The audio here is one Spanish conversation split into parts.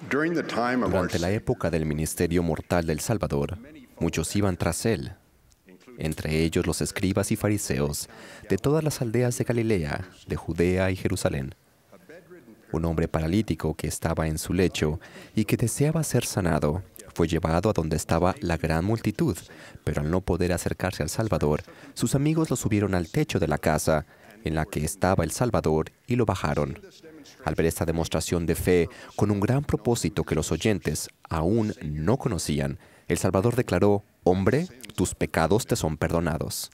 Durante la época del ministerio mortal del Salvador, muchos iban tras él, entre ellos los escribas y fariseos de todas las aldeas de Galilea, de Judea y Jerusalén. Un hombre paralítico que estaba en su lecho y que deseaba ser sanado, fue llevado a donde estaba la gran multitud, pero al no poder acercarse al Salvador, sus amigos lo subieron al techo de la casa en la que estaba el Salvador y lo bajaron. Al ver esta demostración de fe, con un gran propósito que los oyentes aún no conocían, el Salvador declaró: «Hombre, tus pecados te son perdonados».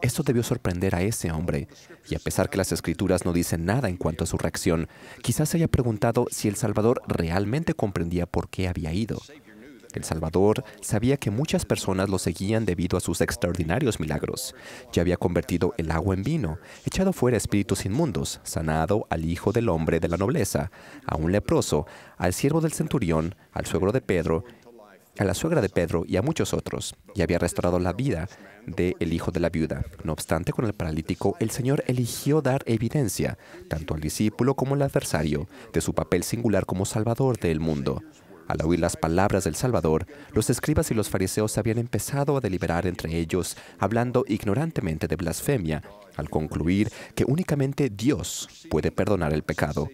Esto debió sorprender a ese hombre, y a pesar que las Escrituras no dicen nada en cuanto a su reacción, quizás se haya preguntado si el Salvador realmente comprendía por qué había ido. El Salvador sabía que muchas personas lo seguían debido a sus extraordinarios milagros. Ya había convertido el agua en vino, echado fuera espíritus inmundos, sanado al hijo del hombre de la nobleza, a un leproso, al siervo del centurión, al suegro de Pedro, a la suegra de Pedro y a muchos otros, y había restaurado la vida del hijo de la viuda. No obstante, con el paralítico, el Señor eligió dar evidencia, tanto al discípulo como al adversario, de su papel singular como Salvador del mundo. Al oír las palabras del Salvador, los escribas y los fariseos habían empezado a deliberar entre ellos, hablando ignorantemente de blasfemia, al concluir que únicamente Dios puede perdonar el pecado.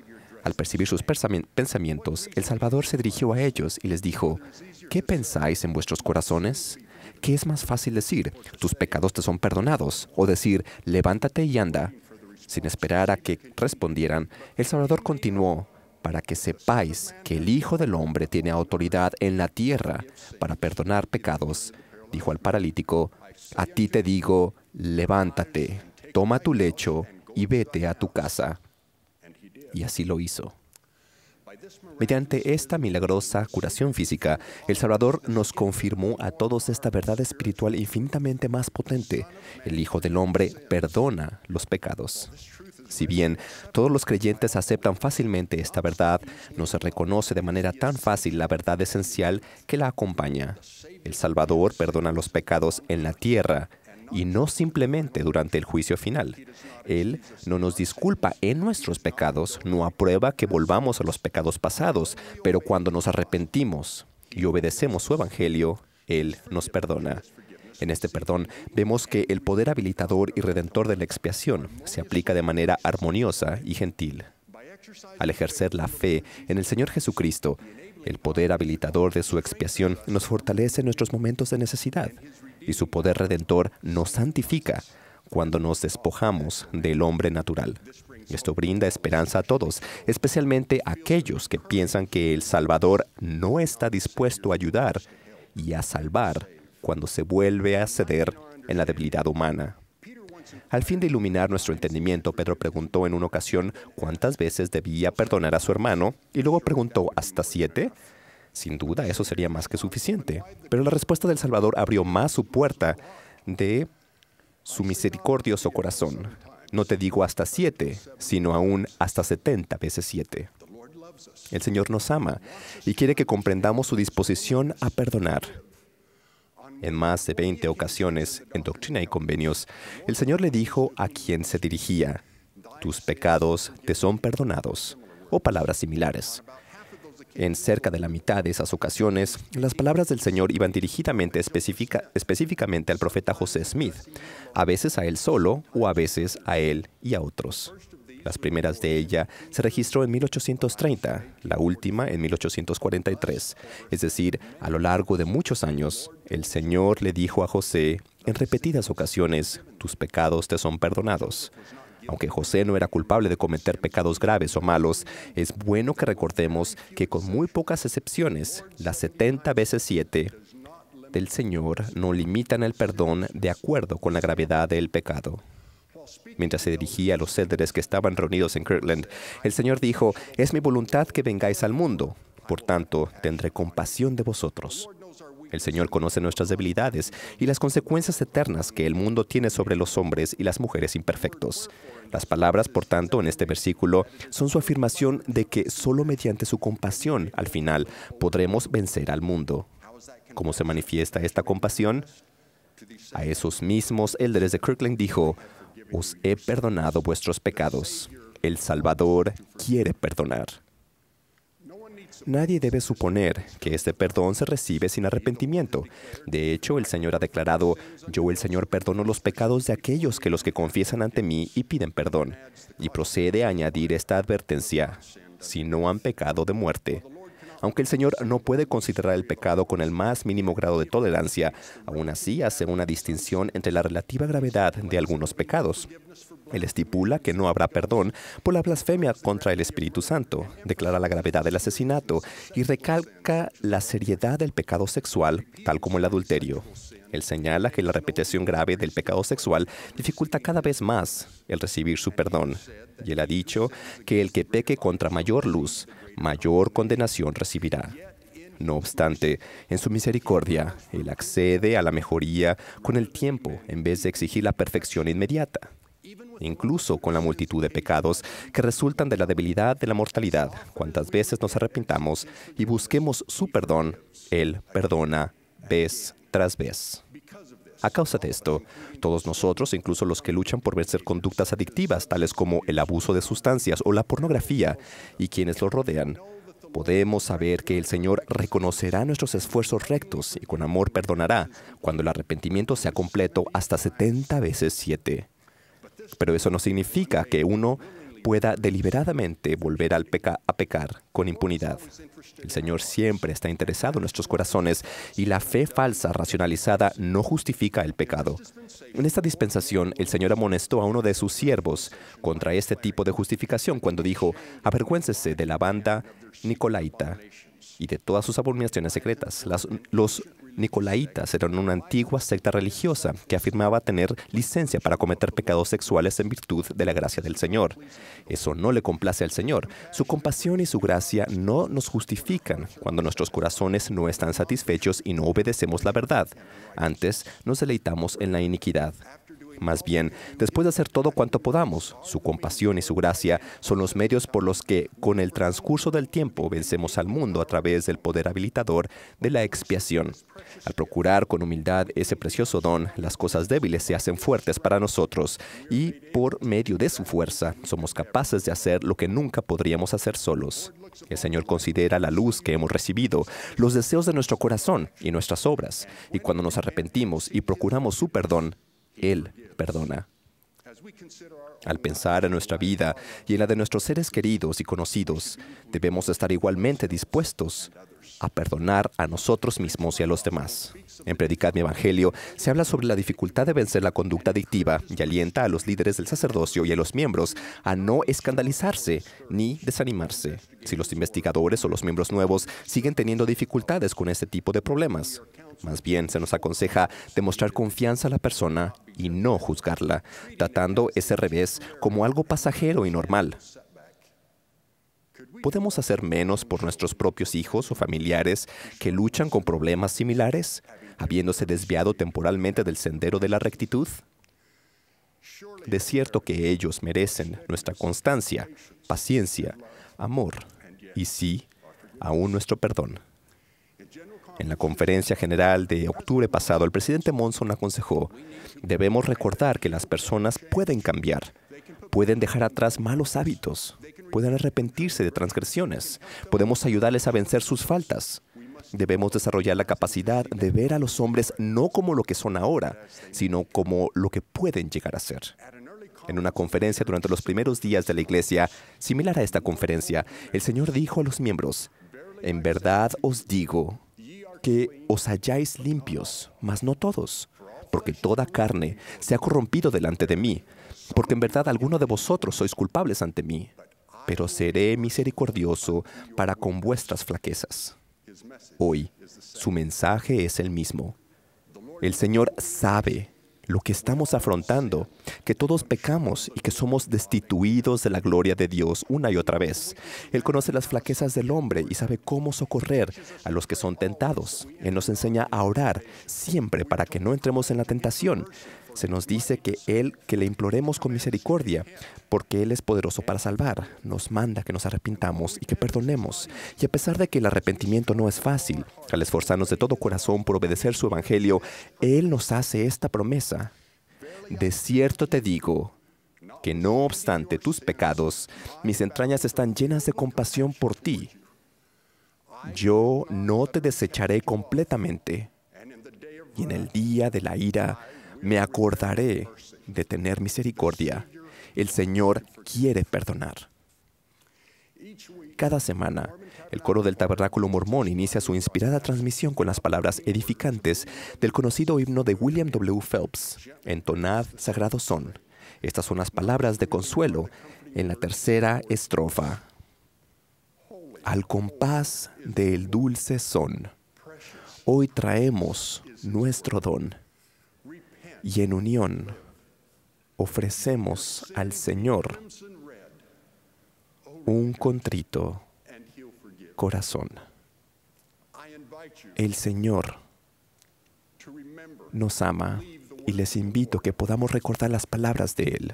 Al percibir sus pensamientos, el Salvador se dirigió a ellos y les dijo: «¿Qué pensáis en vuestros corazones? ¿Qué es más fácil decir, tus pecados te son perdonados, o decir, levántate y anda?» Sin esperar a que respondieran, el Salvador continuó: «Para que sepáis que el Hijo del Hombre tiene autoridad en la tierra para perdonar pecados», dijo al paralítico: «A ti te digo, levántate, toma tu lecho y vete a tu casa». Y así lo hizo. Mediante esta milagrosa curación física, el Salvador nos confirmó a todos esta verdad espiritual infinitamente más potente: el Hijo del Hombre perdona los pecados. Si bien todos los creyentes aceptan fácilmente esta verdad, no se reconoce de manera tan fácil la verdad esencial que la acompaña. El Salvador perdona los pecados en la tierra y no simplemente durante el juicio final. Él no nos disculpa en nuestros pecados, no aprueba que volvamos a los pecados pasados, pero cuando nos arrepentimos y obedecemos su evangelio, Él nos perdona. En este perdón vemos que el poder habilitador y redentor de la expiación se aplica de manera armoniosa y gentil. Al ejercer la fe en el Señor Jesucristo, el poder habilitador de su expiación nos fortalece en nuestros momentos de necesidad, y su poder redentor nos santifica cuando nos despojamos del hombre natural. Esto brinda esperanza a todos, especialmente a aquellos que piensan que el Salvador no está dispuesto a ayudar y a salvar cuando se vuelve a ceder en la debilidad humana. Al fin de iluminar nuestro entendimiento, Pedro preguntó en una ocasión cuántas veces debía perdonar a su hermano, y luego preguntó: ¿hasta 7? Sin duda, eso sería más que suficiente. Pero la respuesta del Salvador abrió más su puerta de su misericordioso corazón. No te digo hasta 7, sino aún hasta 70 veces 7. El Señor nos ama y quiere que comprendamos su disposición a perdonar. En más de 20 ocasiones, en Doctrina y Convenios, el Señor le dijo a quien se dirigía: «Tus pecados te son perdonados», o palabras similares. En cerca de la mitad de esas ocasiones, las palabras del Señor iban dirigidamente específicamente al profeta José Smith, a veces a él solo o a veces a él y a otros. Las primeras de ellas se registró en 1830, la última en 1843. Es decir, a lo largo de muchos años, el Señor le dijo a José en repetidas ocasiones: «Tus pecados te son perdonados». Aunque José no era culpable de cometer pecados graves o malos, es bueno que recordemos que con muy pocas excepciones, las 70 veces 7 del Señor no limitan el perdón de acuerdo con la gravedad del pecado. Mientras se dirigía a los céleres que estaban reunidos en Kirtland, el Señor dijo: «Es mi voluntad que vengáis al mundo, por tanto, tendré compasión de vosotros». El Señor conoce nuestras debilidades y las consecuencias eternas que el mundo tiene sobre los hombres y las mujeres imperfectos. Las palabras, por tanto, en este versículo son su afirmación de que solo mediante su compasión, al final, podremos vencer al mundo. ¿Cómo se manifiesta esta compasión? A esos mismos élderes de Kirtland dijo: «Os he perdonado vuestros pecados». El Salvador quiere perdonar. Nadie debe suponer que este perdón se recibe sin arrepentimiento. De hecho, el Señor ha declarado: «Yo, el Señor, perdono los pecados de aquellos que los que confiesan ante mí y piden perdón». Y procede a añadir esta advertencia: «Si no han pecado de muerte». Aunque el Señor no puede considerar el pecado con el más mínimo grado de tolerancia, aún así hace una distinción entre la relativa gravedad de algunos pecados. Él estipula que no habrá perdón por la blasfemia contra el Espíritu Santo, declara la gravedad del asesinato y recalca la seriedad del pecado sexual, tal como el adulterio. Él señala que la repetición grave del pecado sexual dificulta cada vez más el recibir su perdón. Y él ha dicho que el que peque contra mayor luz, mayor condenación recibirá. No obstante, en su misericordia, Él accede a la mejoría con el tiempo en vez de exigir la perfección inmediata. Incluso con la multitud de pecados que resultan de la debilidad de la mortalidad, cuantas veces nos arrepintamos y busquemos su perdón, Él perdona vez tras vez. A causa de esto, todos nosotros, incluso los que luchan por vencer conductas adictivas, tales como el abuso de sustancias o la pornografía, y quienes los rodean, podemos saber que el Señor reconocerá nuestros esfuerzos rectos y con amor perdonará cuando el arrepentimiento sea completo hasta 70 veces 7. Pero eso no significa que uno pueda deliberadamente volver a pecar con impunidad. El Señor siempre está interesado en nuestros corazones y la fe falsa racionalizada no justifica el pecado. En esta dispensación, el Señor amonestó a uno de sus siervos contra este tipo de justificación cuando dijo: «Avergüéncese de la banda nicolaita y de todas sus abominaciones secretas». Los Nicolaitas eran una antigua secta religiosa que afirmaba tener licencia para cometer pecados sexuales en virtud de la gracia del Señor. Eso no le complace al Señor. Su compasión y su gracia no nos justifican cuando nuestros corazones no están satisfechos y no obedecemos la verdad. Antes, nos deleitamos en la iniquidad. Más bien, después de hacer todo cuanto podamos, su compasión y su gracia son los medios por los que, con el transcurso del tiempo, vencemos al mundo a través del poder habilitador de la expiación. Al procurar con humildad ese precioso don, las cosas débiles se hacen fuertes para nosotros y, por medio de su fuerza, somos capaces de hacer lo que nunca podríamos hacer solos. El Señor considera la luz que hemos recibido, los deseos de nuestro corazón y nuestras obras, y cuando nos arrepentimos y procuramos su perdón, Él perdona. Al pensar en nuestra vida y en la de nuestros seres queridos y conocidos, debemos estar igualmente dispuestos a perdonar a nosotros mismos y a los demás. En Predicad mi Evangelio se habla sobre la dificultad de vencer la conducta adictiva y alienta a los líderes del sacerdocio y a los miembros a no escandalizarse ni desanimarse si los investigadores o los miembros nuevos siguen teniendo dificultades con este tipo de problemas. Más bien, se nos aconseja demostrar confianza a la persona y no juzgarla, tratando ese revés como algo pasajero y normal. ¿Podemos hacer menos por nuestros propios hijos o familiares que luchan con problemas similares, habiéndose desviado temporalmente del sendero de la rectitud? De cierto que ellos merecen nuestra constancia, paciencia, amor y sí, aún nuestro perdón. En la conferencia general de octubre pasado, el presidente Monson aconsejó: debemos recordar que las personas pueden cambiar, pueden dejar atrás malos hábitos, pueden arrepentirse de transgresiones, podemos ayudarles a vencer sus faltas. Debemos desarrollar la capacidad de ver a los hombres no como lo que son ahora, sino como lo que pueden llegar a ser. En una conferencia durante los primeros días de la iglesia, similar a esta conferencia, el Señor dijo a los miembros: en verdad os digo que os halláis limpios, mas no todos, porque toda carne se ha corrompido delante de mí, porque en verdad alguno de vosotros sois culpables ante mí, pero seré misericordioso para con vuestras flaquezas. Hoy, su mensaje es el mismo. El Señor sabe lo que estamos afrontando, que todos pecamos y que somos destituidos de la gloria de Dios una y otra vez. Él conoce las flaquezas del hombre y sabe cómo socorrer a los que son tentados. Él nos enseña a orar siempre para que no entremos en la tentación. Se nos dice que le imploremos con misericordia, porque Él es poderoso para salvar. Nos manda que nos arrepintamos y que perdonemos. Y a pesar de que el arrepentimiento no es fácil, al esforzarnos de todo corazón por obedecer su evangelio, Él nos hace esta promesa: de cierto te digo, que no obstante tus pecados, mis entrañas están llenas de compasión por ti. Yo no te desecharé completamente, y en el día de la ira me acordaré de tener misericordia. El Señor quiere perdonar. Cada semana, el coro del Tabernáculo Mormón inicia su inspirada transmisión con las palabras edificantes del conocido himno de William W. Phelps, Entonad sagrado son. Estas son las palabras de consuelo en la tercera estrofa. Al compás del dulce son, hoy traemos nuestro don, y en unión ofrecemos al Señor un contrito corazón. El Señor nos ama y les invito que podamos recordar las palabras de Él